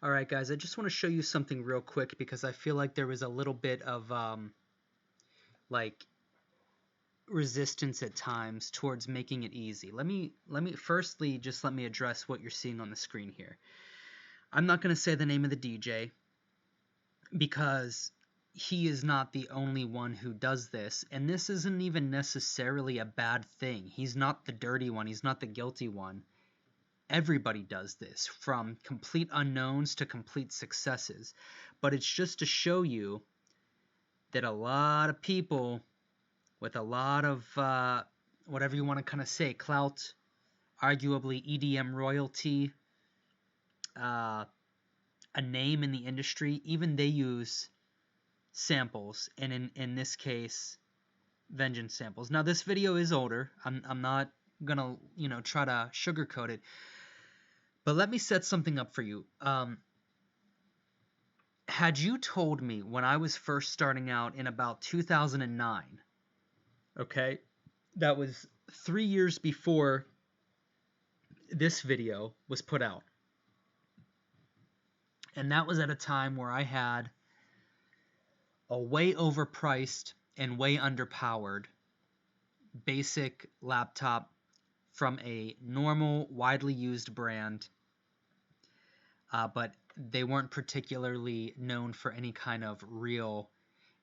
Alright guys, I just want to show you something real quick because I feel like there was a little bit of like resistance at times towards making it easy. Firstly just let me address what you're seeing on the screen here. I'm not going to say the name of the DJ because he is not the only one who does this, and this isn't even necessarily a bad thing. He's not the dirty one, he's not the guilty one. Everybody does this, from complete unknowns to complete successes. But it's just to show you that a lot of people with a lot of whatever you want to kind of say, clout, arguably EDM royalty, a name in the industry, even they use samples, and in this case, Vengeance samples. Now this video is older. I'm not gonna try to sugarcoat it. But let me set something up for you. Had you told me when I was first starting out in about 2009, okay, that was 3 years before this video was put out, and that was at a time where I had a way overpriced and way underpowered basic laptop from a normal, widely used brand, but they weren't particularly known for any kind of real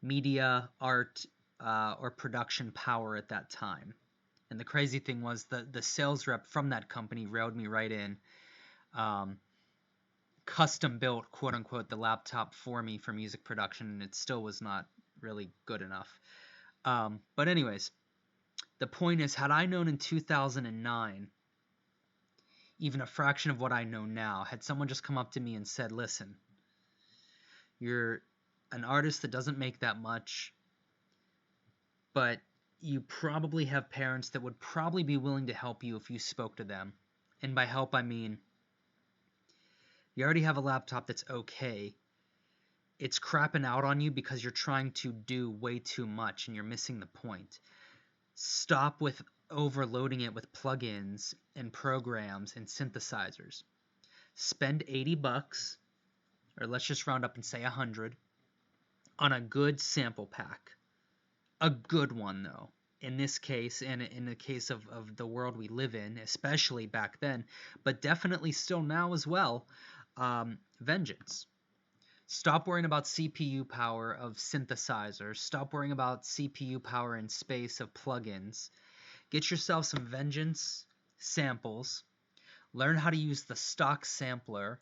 media, art, or production power at that time. And the crazy thing was the sales rep from that company railed me right in, custom built, quote unquote, the laptop for me for music production, and it still was not really good enough. But anyways, the point is, had I known in 2009 even a fraction of what I know now, had someone just come up to me and said, listen, you're an artist that doesn't make that much, but you probably have parents that would probably be willing to help you if you spoke to them. And by help, I mean, you already have a laptop that's okay. It's crapping out on you because you're trying to do way too much and you're missing the point. Stop with overloading it with plugins and programs and synthesizers. Spend 80 bucks, or let's just round up and say 100, on a good sample pack. A good one, though. In this case, and in the case of the world we live in, especially back then, but definitely still now as well, Vengeance. Stop worrying about CPU power of synthesizers. Stop worrying about CPU power in space of plugins. Get yourself some Vengeance samples. Learn how to use the stock sampler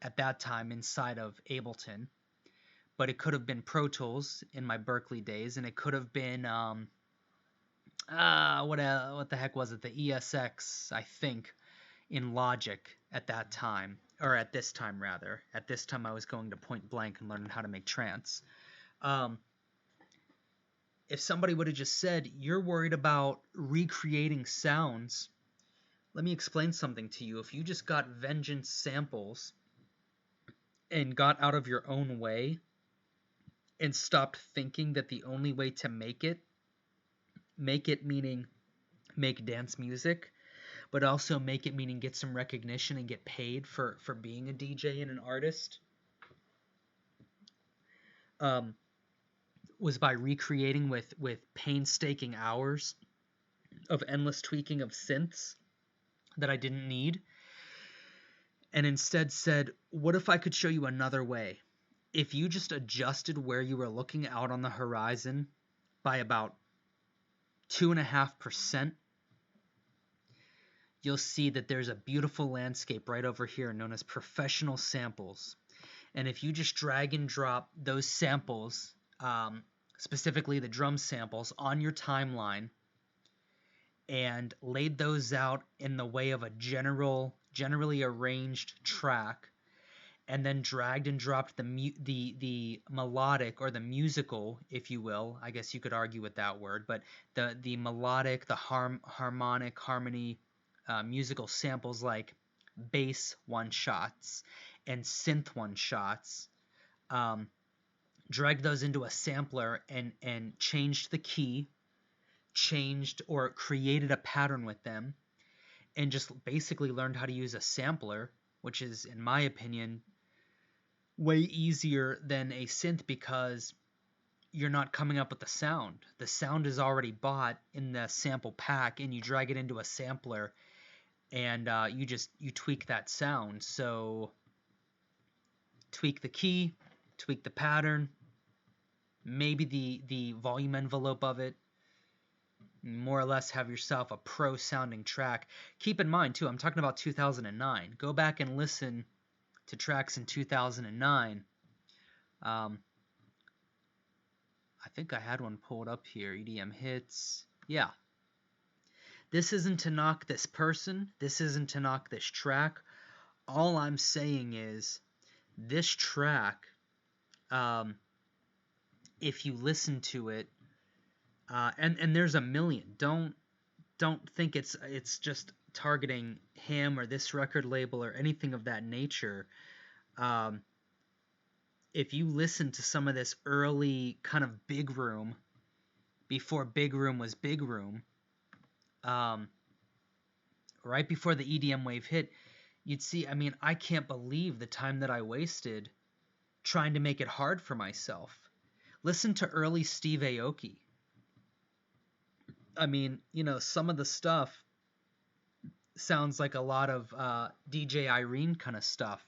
at that time inside of Ableton. But it could have been Pro Tools in my Berkeley days, and it could have been what the heck was it? The ESX, I think, in Logic at that time, or at this time rather. At this time, I was going to Point Blank and learning how to make trance. If somebody would have just said, "You're worried about recreating sounds," let me explain something to you. If you just got Vengeance samples and got out of your own way and stopped thinking that the only way to make it meaning make dance music, but also make it meaning get some recognition and get paid for being a DJ and an artist, was by recreating with painstaking hours of endless tweaking of synths that I didn't need, and instead said, what if I could show you another way? If you just adjusted where you were looking out on the horizon by about 2.5%, you'll see that there's a beautiful landscape right over here known as professional samples. And if you just drag and drop those samples, specifically the drum samples, on your timeline and laid those out in the way of a generally arranged track, and then dragged and dropped the melodic, or the musical, if you will, I guess you could argue with that word, but the melodic, the harmonic, harmony, musical samples like bass one-shots and synth one-shots, dragged those into a sampler and changed the key, changed or created a pattern with them, and just basically learned how to use a sampler, which is, in my opinion, way easier than a synth because you're not coming up with the sound. The sound is already bought in the sample pack, and you drag it into a sampler, and you tweak that sound. So tweak the key, tweak the pattern, maybe the volume envelope of it. More or less have yourself a pro sounding track. Keep in mind too, I'm talking about 2009. Go back and listen to tracks in 2009. I think I had one pulled up here. EDM hits. Yeah. This isn't to knock this person. This isn't to knock this track. All I'm saying is this track, if you listen to it, and there's a million. Don't think it's just targeting him or this record label or anything of that nature. If you listen to some of this early kind of Big Room, before Big Room was Big Room, right before the EDM wave hit, you'd see, I mean, I can't believe the time that I wasted trying to make it hard for myself. Listen to early Steve Aoki. I mean, you know, some of the stuff sounds like a lot of DJ Irene kind of stuff.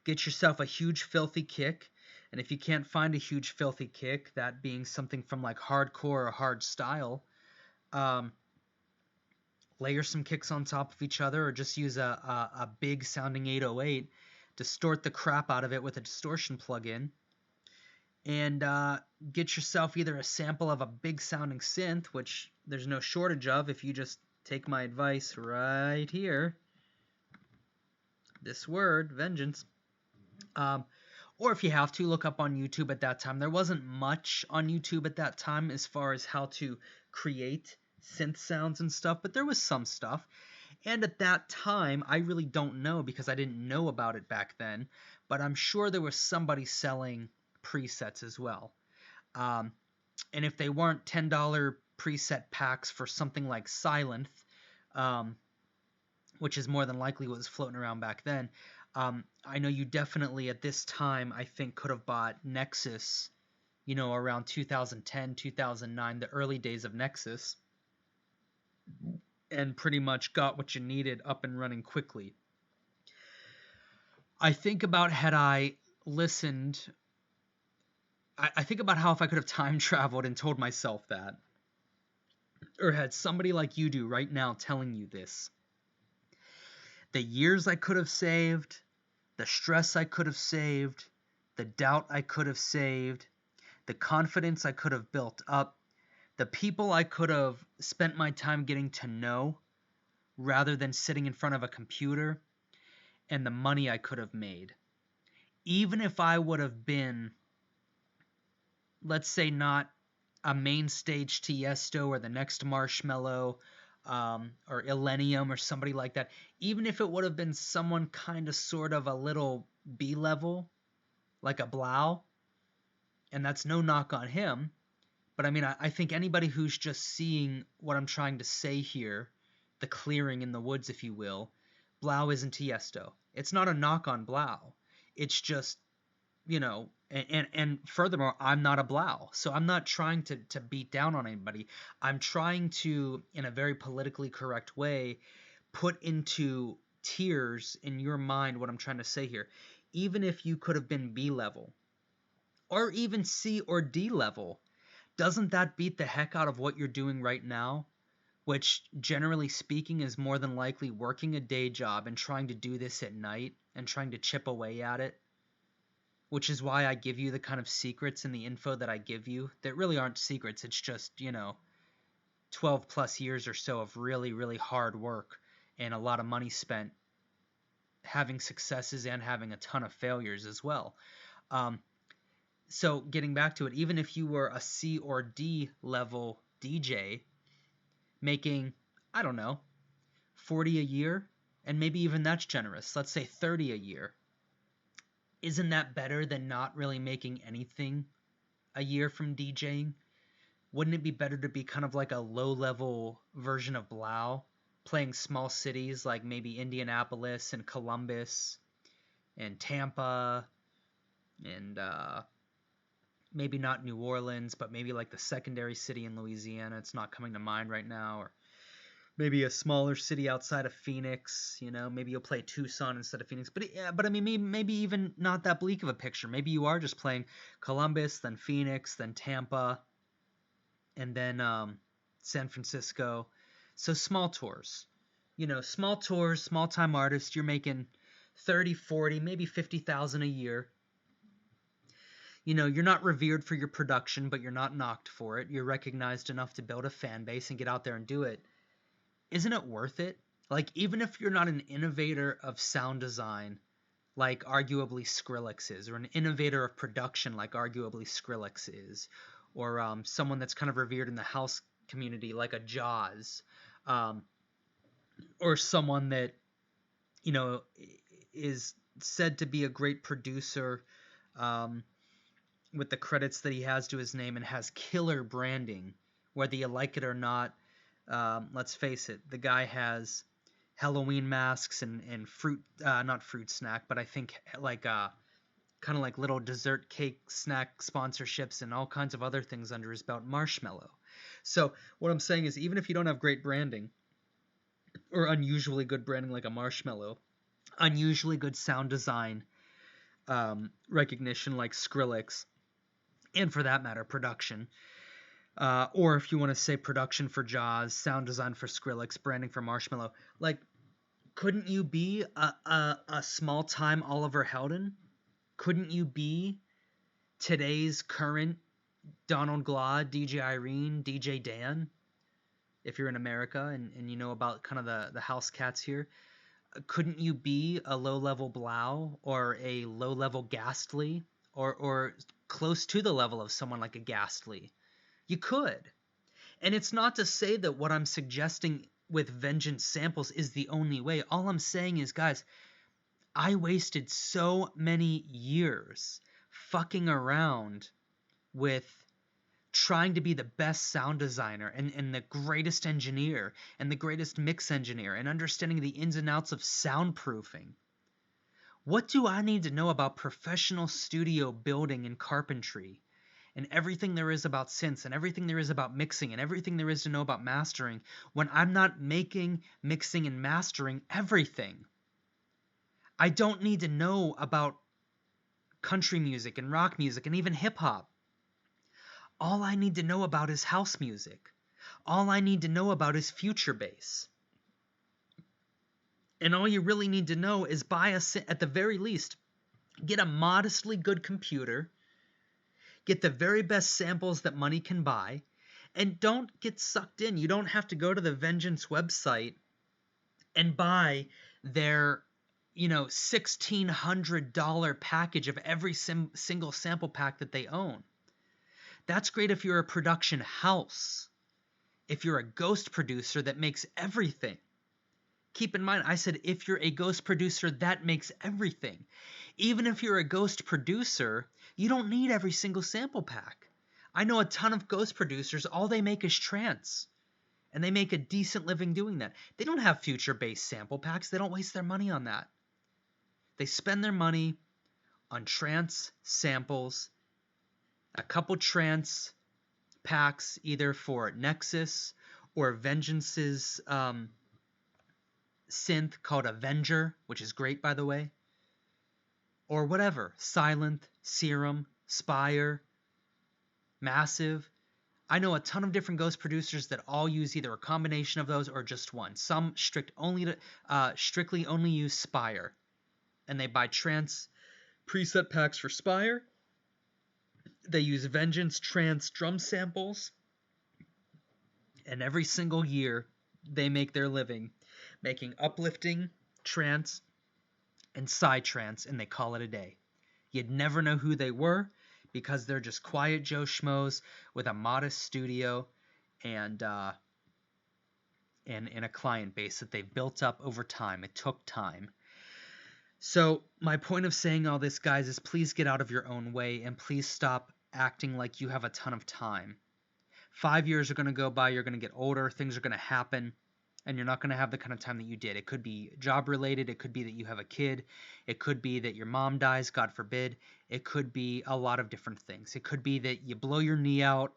Get yourself a huge filthy kick, and if you can't find a huge filthy kick, that being something from like hardcore or hard style, layer some kicks on top of each other, or just use a big sounding 808, distort the crap out of it with a distortion plugin, and get yourself either a sample of a big sounding synth, which there's no shortage of if you just take my advice right here, this word, vengeance. Or if you have to, look up on YouTube at that time. There wasn't much on YouTube at that time as far as how to create synth sounds and stuff, but there was some stuff. And at that time, I really don't know because I didn't know about it back then, but I'm sure there was somebody selling presets as well. And if they weren't $10 preset packs for something like Sylenth, which is more than likely what was floating around back then, I know you definitely at this time, I think, could have bought Nexus, you know, around 2010, 2009, the early days of Nexus, and pretty much got what you needed up and running quickly. I think about had I listened, I think about how if I could have time traveled and told myself that, or had somebody like you do right now telling you this, the years I could have saved, the stress I could have saved, the doubt I could have saved, the confidence I could have built up, the people I could have spent my time getting to know rather than sitting in front of a computer, and the money I could have made. Even if I would have been, let's say, not a main stage Tiesto or the next Marshmello, or Illenium or somebody like that, even if it would have been someone kind of sort of a little B-level, like a Blau, and that's no knock on him, but I mean, I think anybody who's just seeing what I'm trying to say here, the clearing in the woods, if you will, Blau isn't Tiesto. It's not a knock on Blau. It's just, you know, and furthermore, I'm not a Blau, so I'm not trying to beat down on anybody. I'm trying to, in a very politically correct way, put into tiers in your mind what I'm trying to say here. Even if you could have been B level, or even C or D level, doesn't that beat the heck out of what you're doing right now? Which, generally speaking, is more than likely working a day job and trying to do this at night and trying to chip away at it. Which is why I give you the kind of secrets and the info that I give you that really aren't secrets. It's just, you know, 12 plus years or so of really, really hard work and a lot of money spent having successes and having a ton of failures as well. So getting back to it, even if you were a C or D level DJ making, I don't know, 40 a year, and maybe even that's generous, let's say 30 a year, isn't that better than not really making anything a year from DJing? Wouldn't it be better to be kind of like a low-level version of Blau, playing small cities like maybe Indianapolis and Columbus and Tampa and maybe not New Orleans, but maybe like the secondary city in Louisiana. It's not coming to mind right now. Or maybe a smaller city outside of Phoenix. Maybe you'll play Tucson instead of Phoenix. But I mean, maybe even not that bleak of a picture. Maybe you are just playing Columbus, then Phoenix, then Tampa, and then San Francisco. So small tours. Small tours, small time artists. You're making 30, 40, maybe 50,000 a year. You're not revered for your production, but you're not knocked for it. You're recognized enough to build a fan base and get out there and do it. Isn't it worth it? Like, even if you're not an innovator of sound design, like arguably Skrillex is, or an innovator of production, like arguably Skrillex is, or someone that's kind of revered in the house community, like a Jaws, or someone that, is said to be a great producer, with the credits that he has to his name and has killer branding, whether you like it or not. Let's face it, the guy has Halloween masks and fruit, not fruit snack, but I think like kind of like little dessert cake snack sponsorships and all kinds of other things under his belt. Marshmallow. So what I'm saying is, even if you don't have great branding or unusually good branding like a Marshmallow, unusually good sound design recognition like Skrillex, and for that matter, production. Or if you want to say production for Jaws, sound design for Skrillex, branding for Marshmallow, like, couldn't you be a small-time Oliver Heldens? Couldn't you be today's current Donald Glaude, DJ Irene, DJ Dan, if you're in America and you know about kind of the house cats here? Couldn't you be a low-level Blau or a low-level Ghastly, or close to the level of someone like a Ghastly? You could. And it's not to say that what I'm suggesting with Vengeance samples is the only way. All I'm saying is, guys, I wasted so many years fucking around with trying to be the best sound designer and the greatest engineer and the greatest mix engineer and understanding the ins and outs of soundproofing. What do I need to know about professional studio building and carpentry and everything there is about synths and everything there is about mixing and everything there is to know about mastering when I'm not making, mixing, and mastering everything? I don't need to know about country music and rock music and even hip-hop. All I need to know about is house music. All I need to know about is future bass. And all you really need to know is at the very least, get a modestly good computer, get the very best samples that money can buy, and don't get sucked in. You don't have to go to the Vengeance website and buy their $1,600 package of every single sample pack that they own. That's great if you're a production house. If you're a ghost producer that makes everything. Keep in mind, I said if you're a ghost producer that makes everything. Even if you're a ghost producer, you don't need every single sample pack. I know a ton of ghost producers, all they make is trance. And they make a decent living doing that. They don't have future-based sample packs. They don't waste their money on that. They spend their money on trance samples, a couple trance packs either for Nexus or Vengeance's synth called Avenger, which is great, by the way, or whatever, Silent, Serum, Spire, Massive. I know a ton of different ghost producers that all use either a combination of those or just one. Some strictly only use Spire, and they buy trance preset packs for Spire. They use Vengeance trance drum samples, and every single year they make their living making uplifting trance and psytrance, and they call it a day. You'd never know who they were because they're just quiet Joe Schmoes with a modest studio and a client base that they've built up over time. It took time. So my point of saying all this, guys, is please get out of your own way and please stop acting like you have a ton of time. 5 years are going to go by. You're going to get older. Things are going to happen. and you're not going to have the kind of time that you did. It could be job related, it could be that you have a kid, it could be that your mom dies, God forbid. It could be a lot of different things. It could be that you blow your knee out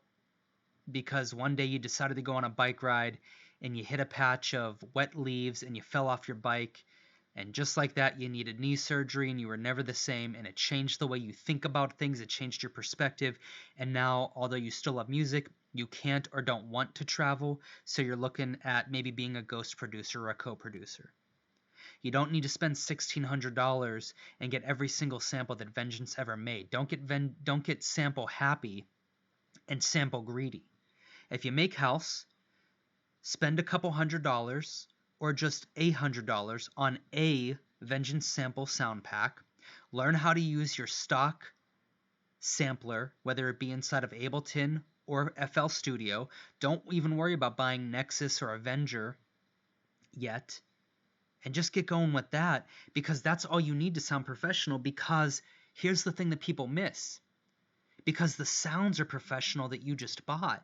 because one day you decided to go on a bike ride and you hit a patch of wet leaves and you fell off your bike, and just like that you needed knee surgery and you were never the same, and it changed the way you think about things, it changed your perspective, and now although you still love music, you can't or don't want to travel, so you're looking at maybe being a ghost producer or a co-producer. You don't need to spend $1,600 and get every single sample that Vengeance ever made. Don't get sample happy and sample greedy. If you make house, spend a couple $100 or just $100 on a Vengeance sample sound pack. Learn how to use your stock sampler, whether it be inside of Ableton or FL Studio. Don't even worry about buying Nexus or Avenger yet, and just get going with that, because that's all you need to sound professional. Because here's the thing that people miss. Because the sounds are professional that you just bought.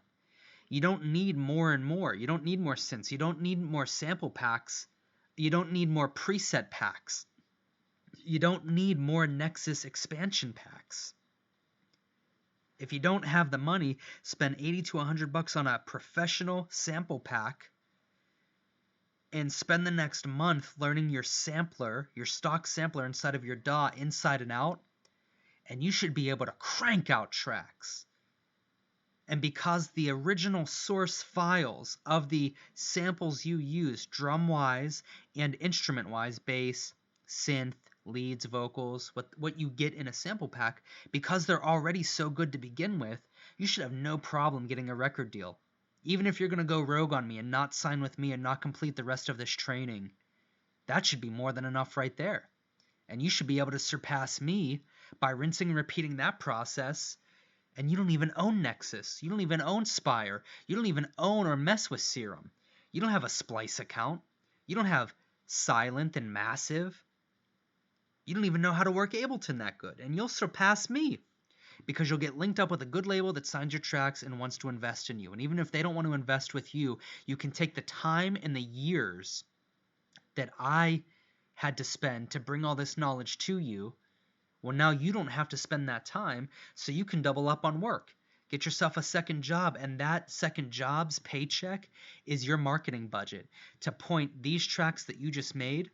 You don't need more and more. You don't need more synths. You don't need more sample packs. You don't need more preset packs. You don't need more Nexus expansion packs. If you don't have the money, spend $80 to $100 on a professional sample pack and spend the next month learning your sampler, your stock sampler inside of your DAW inside and out, and you should be able to crank out tracks. And because the original source files of the samples you use, drum-wise and instrument-wise, bass, synth, leads, vocals, what you get in a sample pack, because they're already so good to begin with, you should have no problem getting a record deal. Even if you're going to go rogue on me and not sign with me and not complete the rest of this training, that should be more than enough right there. And you should be able to surpass me by rinsing and repeating that process. And you don't even own Nexus. You don't even own Spire. You don't even own or mess with Serum. You don't have a Splice account. You don't have Silent and Massive. You don't even know how to work Ableton that good. And you'll surpass me because you'll get linked up with a good label that signs your tracks and wants to invest in you. And even if they don't want to invest with you, you can take the time and the years that I had to spend to bring all this knowledge to you. Well, now you don't have to spend that time, so you can double up on work. Get yourself a second job, and that second job's paycheck is your marketing budget to point these tracks that you just made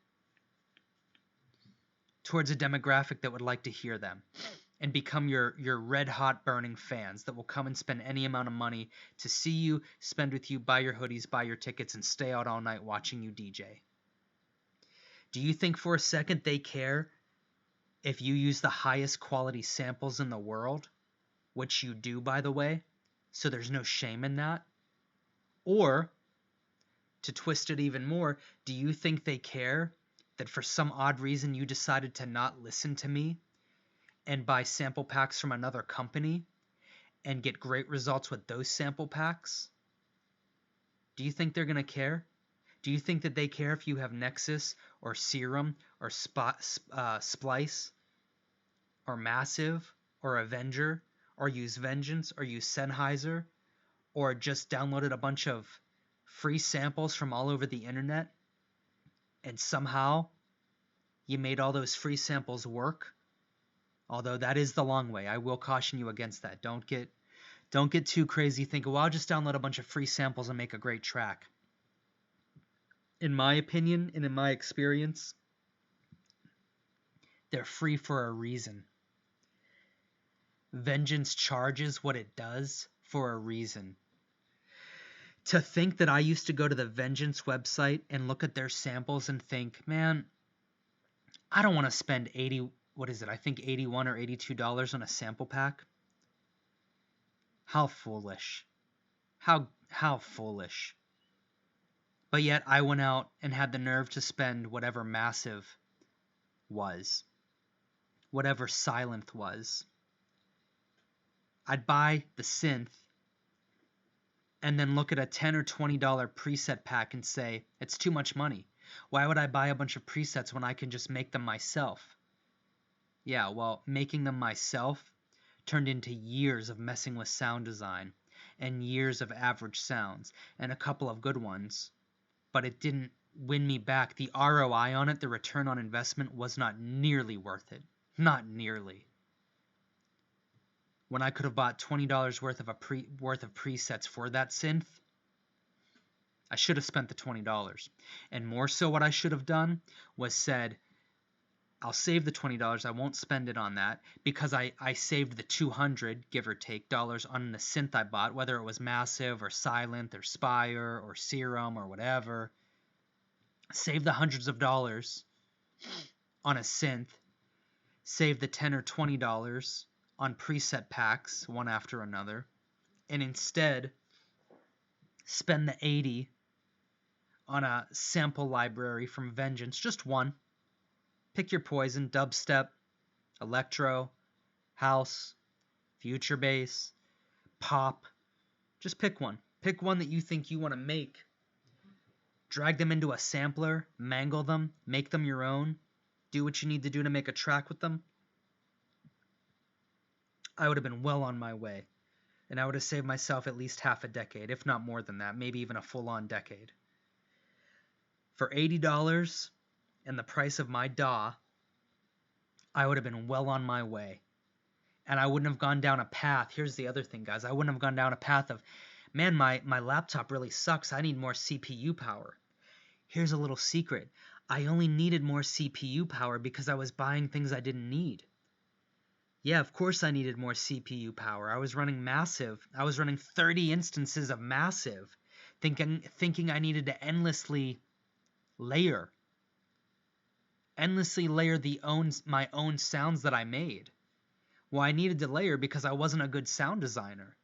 towards a demographic that would like to hear them and become your red-hot burning fans that will come and spend any amount of money to see you, spend with you, buy your hoodies, buy your tickets, and stay out all night watching you DJ. Do you think for a second they care if you use the highest quality samples in the world, which you do, by the way, so there's no shame in that? Or, to twist it even more, do you think they care that for some odd reason you decided to not listen to me and buy sample packs from another company and get great results with those sample packs? Do you think they're going to care? Do you think that they care if you have Nexus or Serum or Splice or Massive or Avenger or use Vengeance or use Sennheiser or just downloaded a bunch of free samples from all over the internet and somehow you made all those free samples work? Although that is the long way. I will caution you against that. Don't get too crazy thinking, well, I'll just download a bunch of free samples and make a great track. In my opinion and in my experience, they're free for a reason. Vengeance charges what it does for a reason. To think that I used to go to the Vengeance website and look at their samples and think, man, I don't want to spend $81 or $82 on a sample pack. How foolish. How foolish. But yet I went out and had the nerve to spend whatever Massive was, whatever Silent was. I'd buy the synth and then look at a $10 or $20 preset pack and say, it's too much money. Why would I buy a bunch of presets when I can just make them myself? Yeah, well, making them myself turned into years of messing with sound design and years of average sounds and a couple of good ones. but it didn't win me back. The ROI on it, the return on investment, was not nearly worth it. Not nearly. When I could have bought $20 worth of presets for that synth, I should have spent the $20. And more so, what I should have done was said, I'll save the $20. I won't spend it on that because I saved the $200, give or take, dollars on the synth I bought, whether it was Massive or Silent or Spire or Serum or whatever. Save the hundreds of dollars on a synth. Save the $10 or $20 on preset packs, one after another. And instead, spend the $80 on a sample library from Vengeance. Just one. Pick your poison: dubstep, electro, house, future bass, pop. Just pick one. Pick one that you think you want to make. Drag them into a sampler, mangle them, make them your own. Do what you need to do to make a track with them. I would have been well on my way, and I would have saved myself at least half a decade, if not more than that, maybe even a full-on decade. For $80 and the price of my DAW, I would have been well on my way. And I wouldn't have gone down a path. Here's the other thing, guys. I wouldn't have gone down a path of, man, my laptop really sucks. I need more CPU power. Here's a little secret. I only needed more CPU power because I was buying things I didn't need. Yeah, of course I needed more CPU power. I was running Massive. I was running 30 instances of Massive, thinking I needed to endlessly layer my own sounds that I made. Well, I needed to layer because I wasn't a good sound designer.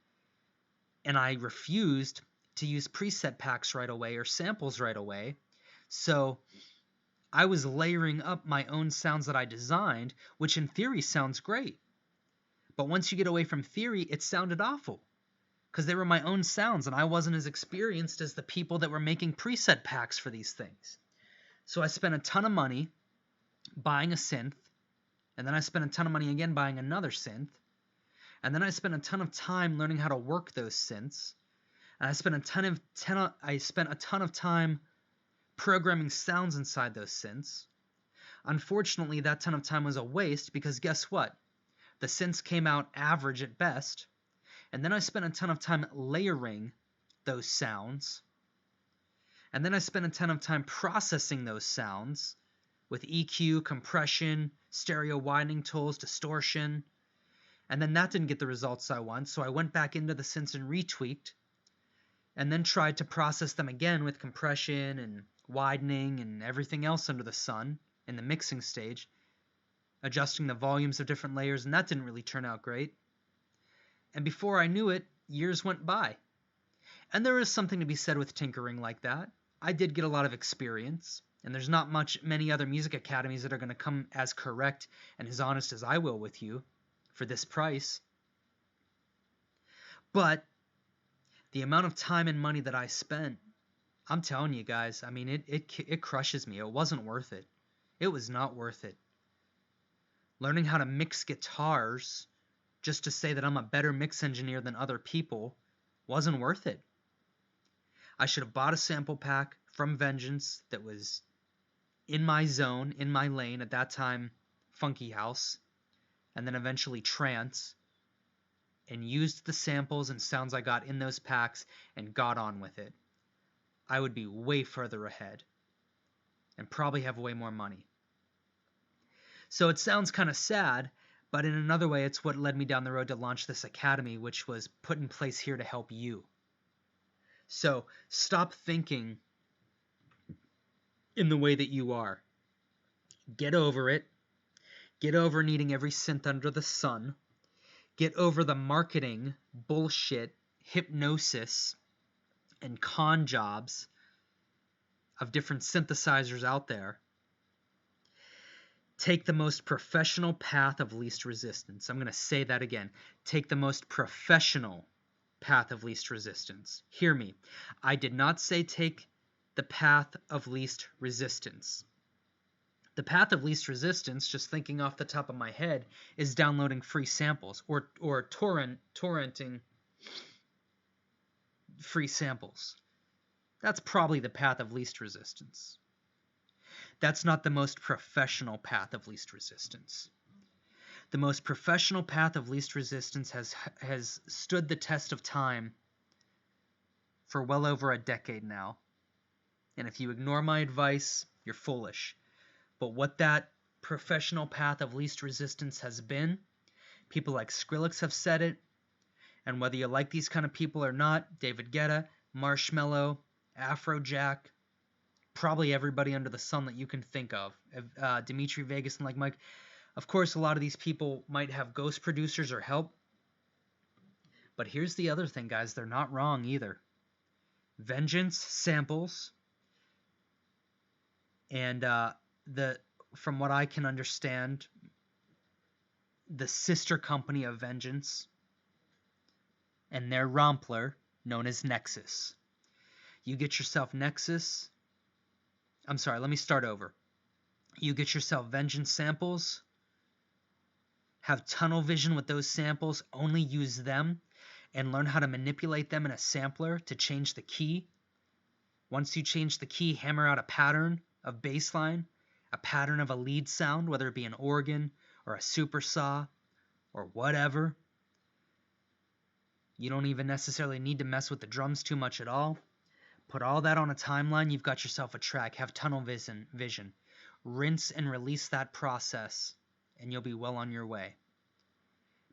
And I refused to use preset packs right away or samples right away. So I was layering up my own sounds that I designed, which in theory sounds great. But once you get away from theory, it sounded awful. Because they were my own sounds and I wasn't as experienced as the people that were making preset packs for these things. So I spent a ton of money buying a synth, and then I spent a ton of money again buying another synth, and then I spent a ton of time learning how to work those synths, and I spent a ton of time programming sounds inside those synths. Unfortunately, that ton of time was a waste because guess what? The synths came out average at best, and then I spent a ton of time layering those sounds, and then I spent a ton of time processing those sounds with EQ, compression, stereo widening tools, distortion, and then that didn't get the results I want, so I went back into the synths and retweaked, and then tried to process them again with compression and widening and everything else under the sun in the mixing stage, adjusting the volumes of different layers, and that didn't really turn out great. And before I knew it, years went by. And there is something to be said with tinkering like that. I did get a lot of experience, and there's not many other music academies that are going to come as correct and as honest as I will with you for this price. But the amount of time and money that I spent, I'm telling you guys, I mean, it crushes me. It wasn't worth it. It was not worth it. Learning how to mix guitars just to say that I'm a better mix engineer than other people wasn't worth it. I should have bought a sample pack from Vengeance that was in my zone, in my lane, at that time Funky House, and then eventually Trance, and used the samples and sounds I got in those packs and got on with it. I would be way further ahead and probably have way more money. So it sounds kind of sad, but in another way, it's what led me down the road to launch this academy, which was put in place here to help you. So stop thinking in the way that you are. Get over it. Get over needing every synth under the sun. Get over the marketing, bullshit, hypnosis, and con jobs of different synthesizers out there. Take the most professional path of least resistance. I'm going to say that again. Take the most professional path of least resistance. Hear me. I did not say take the path of least resistance. The path of least resistance, just thinking off the top of my head, is downloading free samples or torrenting free samples. That's probably the path of least resistance. That's not the most professional path of least resistance. The most professional path of least resistance has stood the test of time for well over a decade now. And if you ignore my advice, you're foolish. But what that professional path of least resistance has been, people like Skrillex have said it, and whether you like these kind of people or not, David Guetta, Marshmello, Afrojack, probably everybody under the sun that you can think of, Dimitri Vegas and like Mike. Of course, a lot of these people might have ghost producers or help, but here's the other thing, guys. They're not wrong either. Vengeance samples, and from what I can understand, the sister company of Vengeance and their Rompler, known as Nexus. You get yourself Nexus. I'm sorry, let me start over. You get yourself Vengeance samples, have tunnel vision with those samples, only use them, and learn how to manipulate them in a sampler to change the key. Once you change the key, hammer out a pattern of bass line, a pattern of a lead sound, whether it be an organ or a super saw or whatever. You don't even necessarily need to mess with the drums too much at all. Put all that on a timeline, you've got yourself a track. Have tunnel vision. Rinse and release that process, and you'll be well on your way.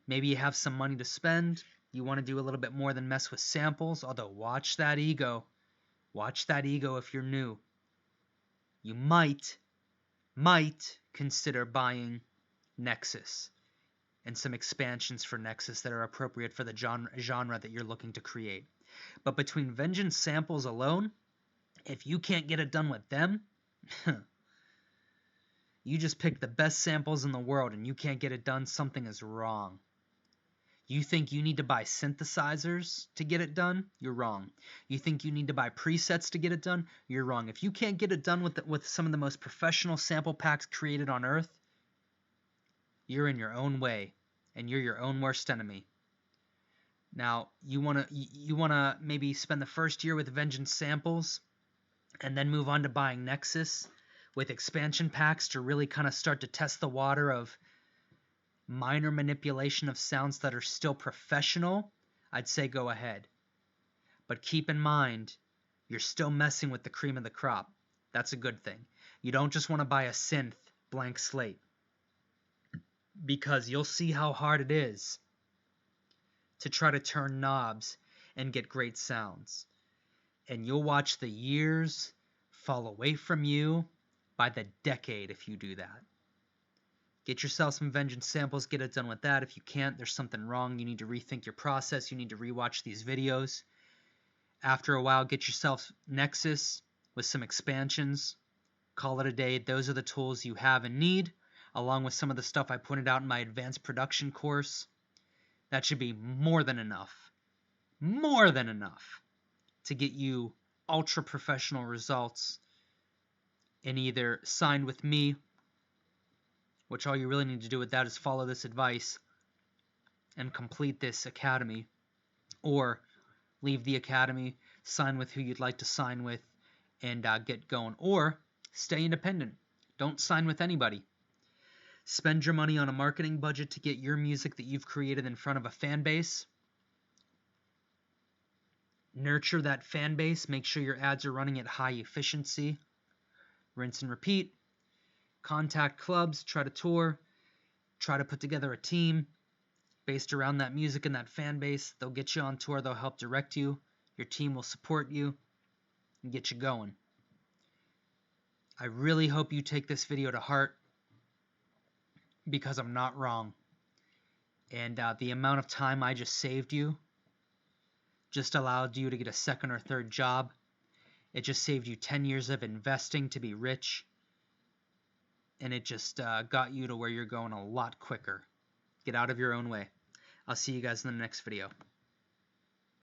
Maybe you have some money to spend. You want to do a little bit more than mess with samples, although watch that ego. Watch that ego if you're new. You might consider buying Nexus and some expansions for Nexus that are appropriate for the genre that you're looking to create. But between Vengeance samples alone, if you can't get it done with them, you just picked the best samples in the world and you can't get it done, something is wrong. You think you need to buy synthesizers to get it done? You're wrong. You think you need to buy presets to get it done? You're wrong. If you can't get it done with some of the most professional sample packs created on Earth, you're in your own way, and you're your own worst enemy. Now, you wanna maybe spend the first year with Vengeance samples, and then move on to buying Nexus with expansion packs to really kind of start to test the water of minor manipulation of sounds that are still professional, I'd say go ahead. But keep in mind, you're still messing with the cream of the crop. That's a good thing. You don't just want to buy a synth blank slate, because you'll see how hard it is to try to turn knobs and get great sounds. And you'll watch the years fall away from you by the decade if you do that. Get yourself some Vengeance samples, get it done with that. If you can't, there's something wrong. You need to rethink your process. You need to rewatch these videos. After a while, get yourself Nexus with some expansions. Call it a day. Those are the tools you have and need, along with some of the stuff I pointed out in my advanced production course. That should be more than enough to get you ultra professional results and either sign with me, which all you really need to do with that is follow this advice and complete this academy, or leave the academy, sign with who you'd like to sign with, and get going, or stay independent. Don't sign with anybody. Spend your money on a marketing budget to get your music that you've created in front of a fan base. Nurture that fan base. Make sure your ads are running at high efficiency. Rinse and repeat. Contact clubs. Try to tour. Try to put together a team based around that music and that fan base. They'll get you on tour. They'll help direct you. Your team will support you and get you going. I really hope you take this video to heart, because I'm not wrong. And the amount of time I just saved you just allowed you to get a second or third job. It just saved you 10 years of investing to be rich. And it just got you to where you're going a lot quicker. Get out of your own way. I'll see you guys in the next video.